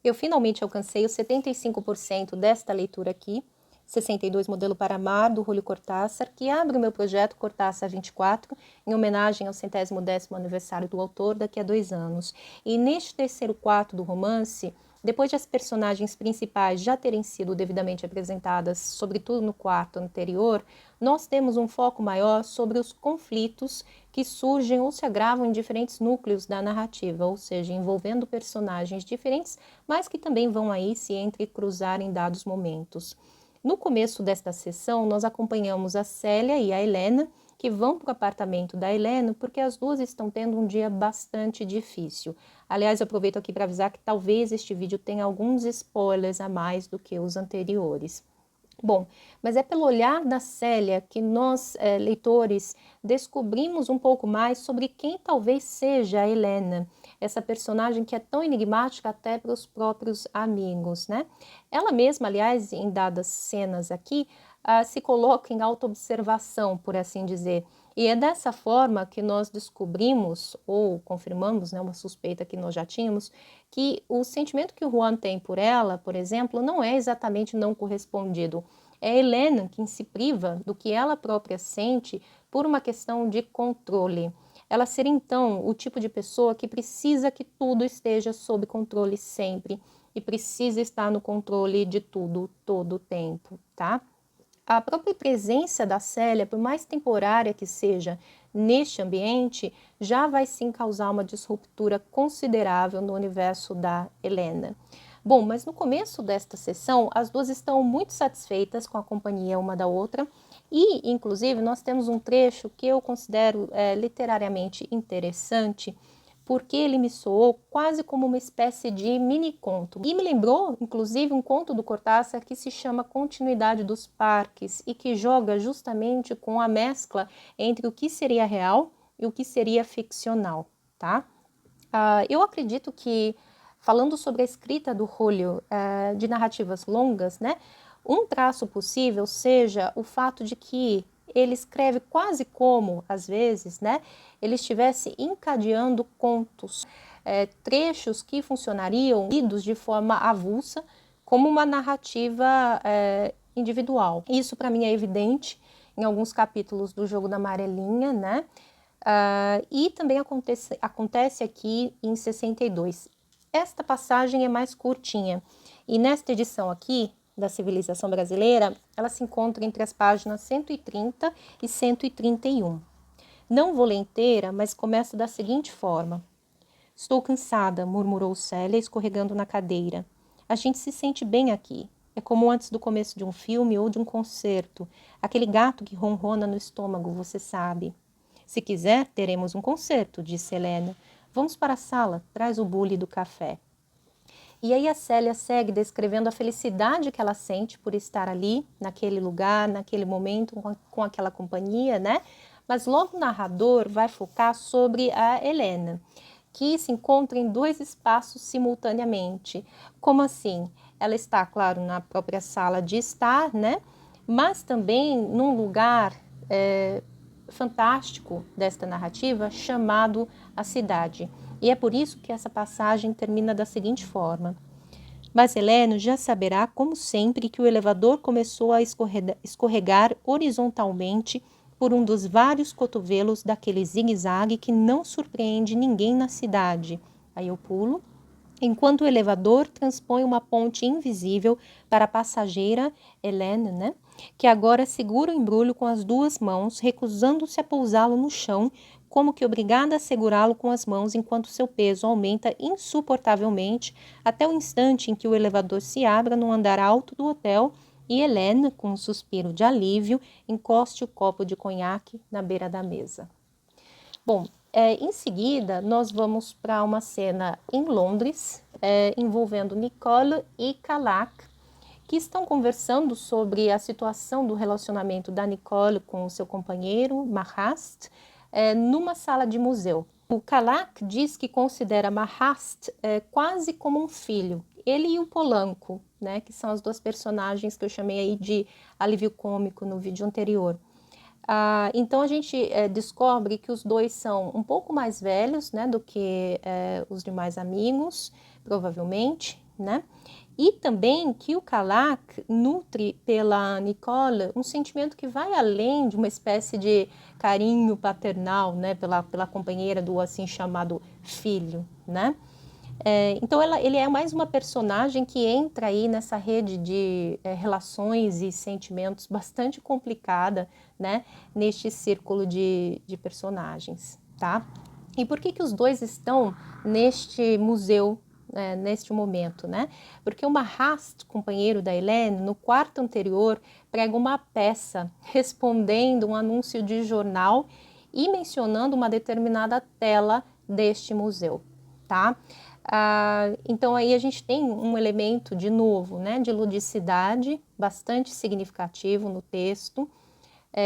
Eu finalmente alcancei os 75% desta leitura aqui, 62 Modelo para Amar, do Julio Cortázar, que abre o meu projeto Cortázar 24, em homenagem ao 110º aniversário do autor daqui a 2 anos. E neste terceiro quarto do romance, depois de as personagens principais já terem sido devidamente apresentadas, sobretudo no quarto anterior, nós temos um foco maior sobre os conflitos que surgem ou se agravam em diferentes núcleos da narrativa, ou seja, envolvendo personagens diferentes, mas que também vão aí se entrecruzar em dados momentos. No começo desta sessão, nós acompanhamos a Célia e a Helena, que vão para o apartamento da Helena porque as duas estão tendo um dia bastante difícil. Aliás, eu aproveito aqui para avisar que talvez este vídeo tenha alguns spoilers a mais do que os anteriores. Bom, mas é pelo olhar da Célia que nós, leitores, descobrimos um pouco mais sobre quem talvez seja a Helena, essa personagem que é tão enigmática até para os próprios amigos, né? Ela mesma, aliás, em dadas cenas aqui, se coloca em autoobservação, por assim dizer. E é dessa forma que nós descobrimos, ou confirmamos, né, uma suspeita que nós já tínhamos, que o sentimento que o Juan tem por ela, por exemplo, não é exatamente não correspondido. É Helena quem se priva do que ela própria sente por uma questão de controle. Ela seria, então, o tipo de pessoa que precisa que tudo esteja sob controle sempre e precisa estar no controle de tudo, todo o tempo, tá? A própria presença da Célia, por mais temporária que seja neste ambiente, já vai sim causar uma disruptura considerável no universo da Helena. Bom, mas no começo desta sessão, as duas estão muito satisfeitas com a companhia uma da outra e, inclusive, nós temos um trecho que eu considero literariamente interessante, porque ele me soou quase como uma espécie de mini-conto. E me lembrou, inclusive, um conto do Cortázar que se chama Continuidade dos Parques e que joga justamente com a mescla entre o que seria real e o que seria ficcional, tá? Eu acredito que, falando sobre a escrita do Julio, de narrativas longas, né, um traço possível seja o fato de que ele escreve quase como, às vezes, né, ele estivesse encadeando contos, trechos que funcionariam lidos de forma avulsa, como uma narrativa individual. Isso para mim é evidente em alguns capítulos do Jogo da Amarelinha, né? E também acontece aqui em 62. Esta passagem é mais curtinha e nesta edição aqui da Civilização Brasileira, ela se encontra entre as páginas 130 e 131. Não vou ler inteira, mas começa da seguinte forma. Estou cansada, murmurou Célia, escorregando na cadeira. A gente se sente bem aqui. É como antes do começo de um filme ou de um concerto. Aquele gato que ronrona no estômago, você sabe. Se quiser, teremos um concerto, disse Helena. Vamos para a sala, traz o bule do café. E aí a Célia segue descrevendo a felicidade que ela sente por estar ali, naquele lugar, naquele momento, com aquela companhia, né? Mas logo o narrador vai focar sobre a Helena, que se encontra em 2 espaços simultaneamente. Como assim? Ela está, claro, na própria sala de estar, né? Mas também num lugar fantástico desta narrativa chamado A Cidade. E é por isso que essa passagem termina da seguinte forma. Mas Heleno já saberá, como sempre, que o elevador começou a escorregar horizontalmente por um dos vários cotovelos daquele zigue-zague que não surpreende ninguém na cidade. Aí eu pulo. Enquanto o elevador transpõe uma ponte invisível para a passageira Helene, né? Que agora segura o embrulho com as 2 mãos, recusando-se a pousá-lo no chão, como que obrigada a segurá-lo com as mãos enquanto seu peso aumenta insuportavelmente até o instante em que o elevador se abra no andar alto do hotel e Helene, com um suspiro de alívio, encoste o copo de conhaque na beira da mesa. Bom, em seguida, nós vamos para uma cena em Londres, envolvendo Nicole e Calac, que estão conversando sobre a situação do relacionamento da Nicole com o seu companheiro, Marrast, numa sala de museu. O Calac diz que considera Marrast quase como um filho. Ele e o Polanco, né, que são as 2 personagens que eu chamei aí de alívio cômico no vídeo anterior. Então a gente descobre que os 2 são um pouco mais velhos, né, do que os demais amigos, provavelmente, né? E também que o Calac nutre pela Nicole um sentimento que vai além de uma espécie de carinho paternal, né, pela companheira do assim chamado filho, né? Então ele é mais uma personagem que entra aí nessa rede de relações e sentimentos bastante complicada, né, neste círculo de personagens, tá? E por que os dois estão neste museu, neste momento, né? Porque o Marast, companheiro da Helene, no quarto anterior, prega uma peça respondendo um anúncio de jornal e mencionando uma determinada tela deste museu, tá? Então aí a gente tem um elemento, de novo, né, de ludicidade bastante significativo no texto,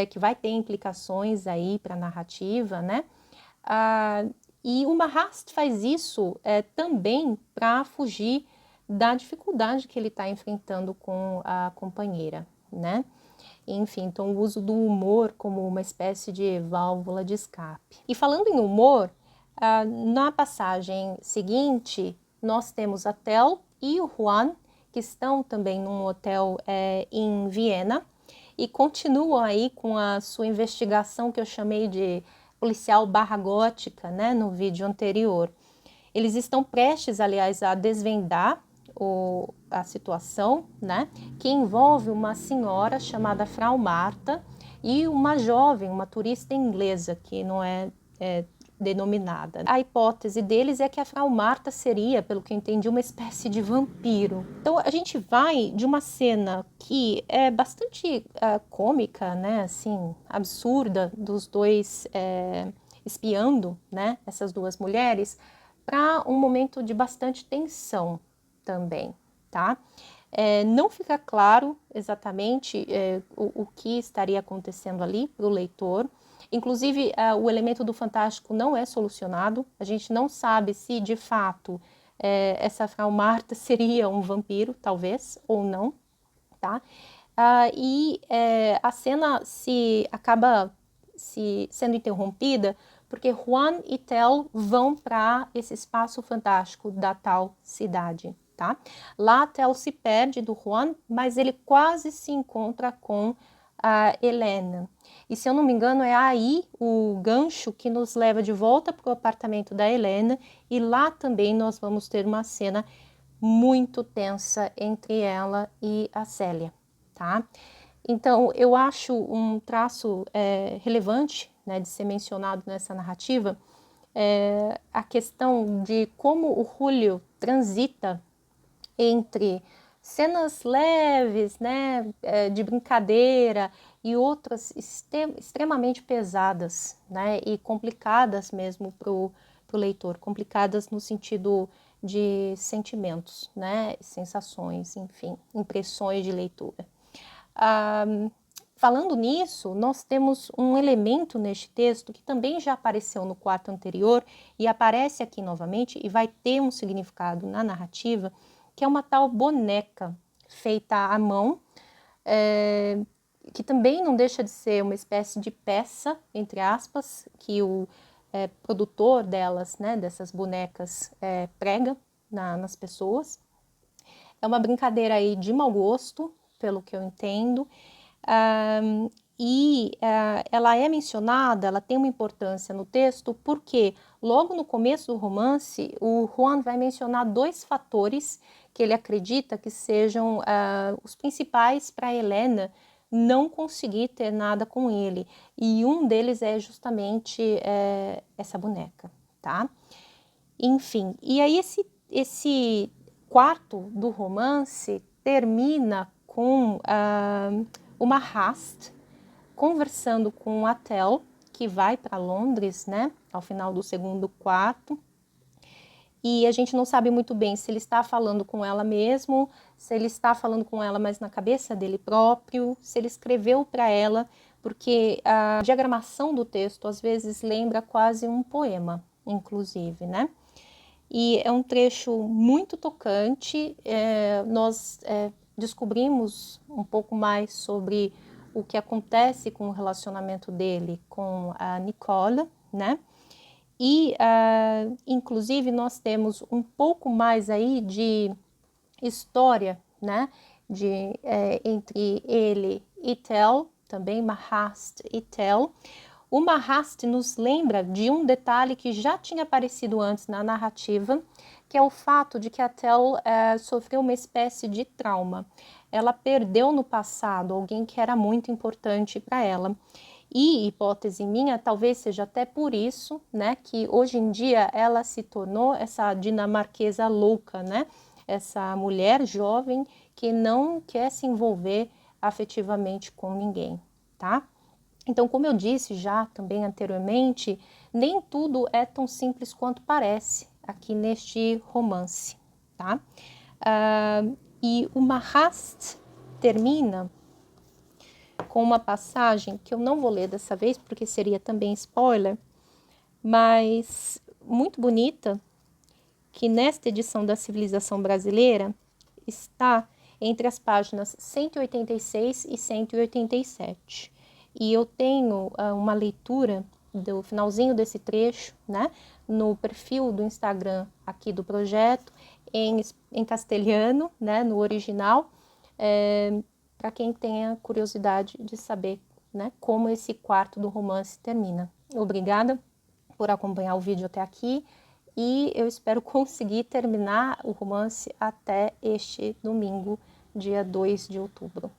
que vai ter implicações aí para a narrativa, né? E o Marast faz isso também para fugir da dificuldade que ele está enfrentando com a companheira, né? Enfim, então o uso do humor como uma espécie de válvula de escape. E falando em humor, na passagem seguinte, nós temos a Tel e o Juan, que estão também num hotel em Viena, e continuam aí com a sua investigação que eu chamei de policial barra gótica, né, no vídeo anterior. Eles estão prestes, aliás, a desvendar a situação, né, que envolve uma senhora chamada Frau Marta e uma jovem, uma turista inglesa, que não é denominada. A hipótese deles é que a Frau Marta seria, pelo que eu entendi, uma espécie de vampiro. Então a gente vai de uma cena que é bastante cômica, né, assim, absurda, dos dois espiando, né, essas duas mulheres, para um momento de bastante tensão também, tá? Não fica claro exatamente o que estaria acontecendo ali para o leitor. Inclusive, o elemento do fantástico não é solucionado. A gente não sabe se, de fato, essa Frau Marta seria um vampiro, talvez, ou não, tá? A cena acaba sendo interrompida porque Juan e Tel vão para esse espaço fantástico da tal cidade, tá? Lá Tel se perde do Juan, mas ele quase se encontra com a Helena. E se eu não me engano, é aí o gancho que nos leva de volta para o apartamento da Helena, e lá também nós vamos ter uma cena muito tensa entre ela e a Célia, tá? Então, eu acho um traço relevante, né, de ser mencionado nessa narrativa, a questão de como o Julio transita entre cenas leves, né, de brincadeira, e outras extremamente pesadas, né, e complicadas mesmo para o leitor, complicadas no sentido de sentimentos, né, sensações, enfim, impressões de leitura. Falando nisso, nós temos um elemento neste texto que também já apareceu no quarto anterior e aparece aqui novamente e vai ter um significado na narrativa, que é uma tal boneca feita à mão, que também não deixa de ser uma espécie de peça, entre aspas, que o produtor delas, né, dessas bonecas, prega nas pessoas. É uma brincadeira aí de mau gosto, pelo que eu entendo, ela é mencionada, ela tem uma importância no texto, porque logo no começo do romance, o Juan vai mencionar dois fatores que ele acredita que sejam os principais para Helena não conseguir ter nada com ele, e um deles é justamente essa boneca, tá? Enfim, e aí esse quarto do romance termina com o Marast conversando com a Tel, que vai para Londres, né, ao final do segundo quarto, e a gente não sabe muito bem se ele está falando com ela mesmo, se ele está falando com ela, mas na cabeça dele próprio, se ele escreveu para ela, porque a diagramação do texto às vezes lembra quase um poema, inclusive, né? E é um trecho muito tocante, nós descobrimos um pouco mais sobre o que acontece com o relacionamento dele com a Nicole, né? E, inclusive, nós temos um pouco mais aí de história, né, entre ele e Tel, também Mahast e Tel. O Mahast nos lembra de um detalhe que já tinha aparecido antes na narrativa, que é o fato de que a Tel sofreu uma espécie de trauma. Ela perdeu no passado alguém que era muito importante para ela. E, hipótese minha, talvez seja até por isso, né, que hoje em dia ela se tornou essa dinamarquesa louca, né? Essa mulher jovem que não quer se envolver afetivamente com ninguém, tá? Então, como eu disse já também anteriormente, nem tudo é tão simples quanto parece aqui neste romance, tá? E o Mahast termina com uma passagem que eu não vou ler dessa vez, porque seria também spoiler, mas muito bonita, que nesta edição da Civilização Brasileira está entre as páginas 186 e 187. E eu tenho uma leitura do finalzinho desse trecho, né, no perfil do Instagram aqui do projeto, em castelhano, né, no original, para quem tenha curiosidade de saber, né, como esse quarto do romance termina. Obrigada por acompanhar o vídeo até aqui e eu espero conseguir terminar o romance até este domingo, dia 2 de outubro.